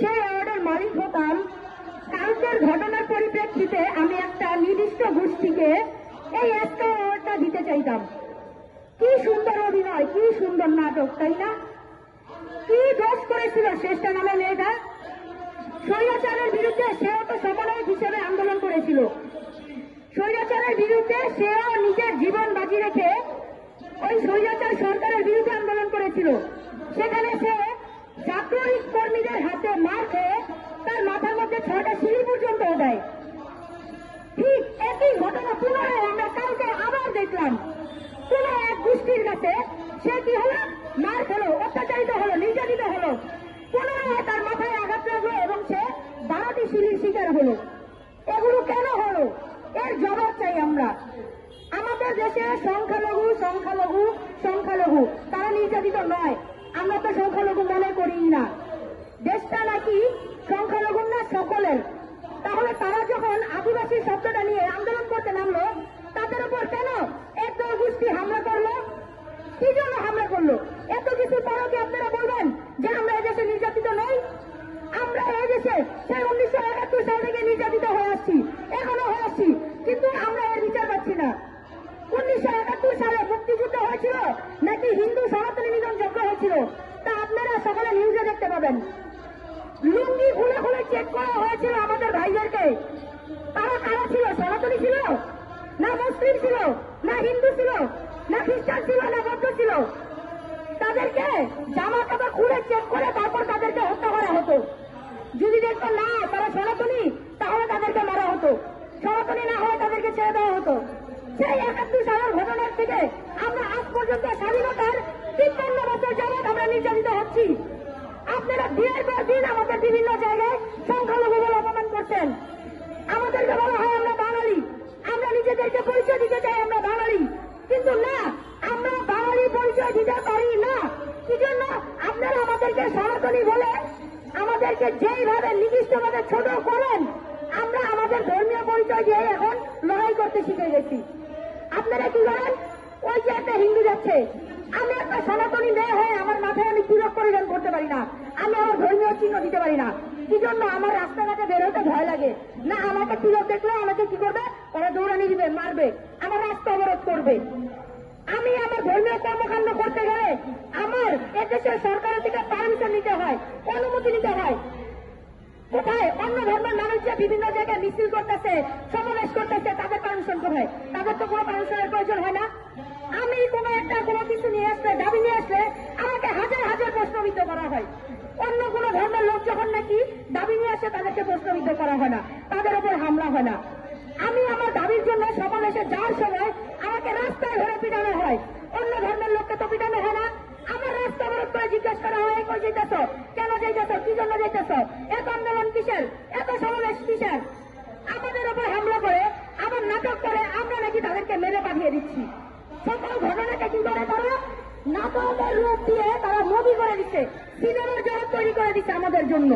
সেই অ্যাওয়ার্ডের মালিক হতাম, কালকের ঘটনার পরিপ্রেক্ষিতে আমি একটা নির্দিষ্ট গোষ্ঠীকে এই একটা অ্যাওয়ার্ডটা দিতে চাইতাম। কি সুন্দর অভিনয়, কি সুন্দর নাটক, তাই না? কি দোষ করেছিল শ্রেষ্ঠা নামে মেয়েটা? স্বৈরাচারের বিরুদ্ধে সেও তো সমন্বয়ক হিসেবে আন্দোলন করেছিল। স্বৈরাচারের বিরুদ্ধে সেও নিজের জীবন বাজি রেখে ওই স্বৈরাচার সরকারের বিরুদ্ধে আন্দোলন করেছিল। সেখানে সে ছাত্রলীগ কর্মীদের হাতে মার খেয়ে তার মাথার মধ্যে 6টা সিঁড়ি পর্যন্ত ওঠায়। ঠিক একই ঘটনা পুনরায় আমরা কালকে আবার দেখলাম। কোন এক গোষ্ঠীর কাছে সে কি হলো, মার খেলো, অত্যাচারিত হলো, নির্যাতিত হলো, পুনরায় তার মাথায় আঘাত লাগলো এবং সে 12টি সিঁড়ির শিকার হলো। এগুলো কেন হলো? এর জবাব চাই আমরা। আমাদের দেশে সংখ্যালঘু সংখ্যালঘু সংখ্যালঘু, তারা নির্যাতিত নয়। আমরা তো সংখ্যালঘু মনে করি না। দেশটা নাকি সংখ্যালঘু না সকলের। তাহলে তারা যখন আদিবাসী শব্দটা নিয়ে আন্দোলন করতে নামলো, তাদের উপর কেন একদল গোষ্ঠী হামলা করলো? কি জন্য হামলা করলো? এত কিছু পরও কি আপনারা বলবেন যে আমরা এদেশে নির্যাতিত নই? আমরা এই দেশে সেই 1971 সাল থেকে নির্যাতিত হয়ে আসছি, এখনো হয়ে আসছি, কিন্তু আমরা এর বিচার পাচ্ছি না। 1971 সালে মুক্তিযুদ্ধ হয়েছিল নাকি হিন্দু সনাতনী নিধন যজ্ঞ হয়েছিল, তা আপনারা সকালে নিউজে দেখতে পাবেন। লুঙ্গি খুলে খুলে চেক করা হয়েছিল আমাদের ভাইদেরকে। তারা কারা ছিল? সনাতনী ছিল না মুসলিম ছিল না হিন্দু ছিল না খ্রিস্টান ছিল না বৌদ্ধ ছিল? তাদেরকে জামা কাপড় খুলে চেক করে তারপর তাদেরকে হত্যা করা হতো। যদি দেখতো না তারা সনাতনী, তাহলে তাদেরকে মারা হতো। সনাতনী না হয়ে তাদেরকে ছেড়ে দেওয়া হতো। সেই 71 সালের ঘটনার থেকে আমরা আজ পর্যন্ত স্বাধীনতার 53 বছর যাবৎ আমরা নির্যাতিত হচ্ছি। আপনারা দিনের পর দিন আমাদের বিভিন্ন জায়গায় সংখ্যালঘু বলে অপমান করছেন। আমাদেরকে বলা হয় আমরা বাঙালি, আমরা নিজেদেরকে পরিচয় দিতে চাই আমরা বাঙালি, কিন্তু না, আমরা বাঙালি পরিচয় দিতে পারি না। কি জন্য? আপনারা আমাদেরকে সনাতনী বলে আমাদেরকে যেইভাবে নির্দিষ্টভাবে ছোট করেন, আমরা আমাদের ধর্মীয় পরিচয় দিয়ে এখন লড়াই করতে শিখে গেছি। আপনারা কি করেন? ওই যে একটা হিন্দু যাচ্ছে, আমি একটা সনাতনী মেয়ে হয়ে আমার মাথায় আমি তিলক পরিধান করতে পারি না, আমি আমার ধর্মীয় চিহ্ন দিতে পারি না। কি জন্য? আমার রাস্তাঘাটে বেরোতে ভয় লাগে। না, আমাকে তিলক দেখলে আমাকে কি করবে? ওরা দৌড়ানি দিবে, মারবে, আমার রাস্তা অবরোধ করবে। আমি আমার ধর্মীয় কর্মকাণ্ড করতে গেলে আমার এদেশের সরকারের থেকে পারমিশন নিতে হয়, অনুমতি নিতে হয়। কোথায়? অন্য ধর্মের মানুষ যে বিভিন্ন জায়গায় মিছিল করতেছে, সমাবেশ করতেছে, তাদের পারমিশন কোথায়? তাদের তো কোনো পারমিশনের প্রয়োজন হয় না। আমি কোনো কিছু নিয়ে আসলে, দাবি নিয়ে আসলে আমাকে হাজার হাজার প্রশ্নবিদ্ধ করা হয়। অন্য কোনো ধর্মের লোক যখন নাকি দাবি নিয়ে আসে, তাদেরকে প্রশ্নবিদ্ধ করা হয় না, তাদের উপর হামলা হয় না। আমি আমার দাবির জন্য সমাবেশে যাওয়ার সময় আমাকে রাস্তায় ধরে পিটানো হয়, অন্য ধর্মের লোককে তো পিটানো হয় না। আমার রাস্তা অবরোধ করে জিজ্ঞেস করা হয়, কই যাইতেছ, কেন যাইতেছ, কি জন্য যাইতেছ, এত আন্দোলন কিসের, এত সমাবেশ কিসের? আমাদের উপর হামলা করে, আবার নাটক করে আমরা নাকি তাদেরকে মেরে পাঠিয়ে দিচ্ছি। সকল ঘটনাকে কি করে তারা নাটকের রূপ দিয়ে তারা মুভি করে দিচ্ছে, সিনেমার জগৎ তৈরি করে দিচ্ছে আমাদের জন্য।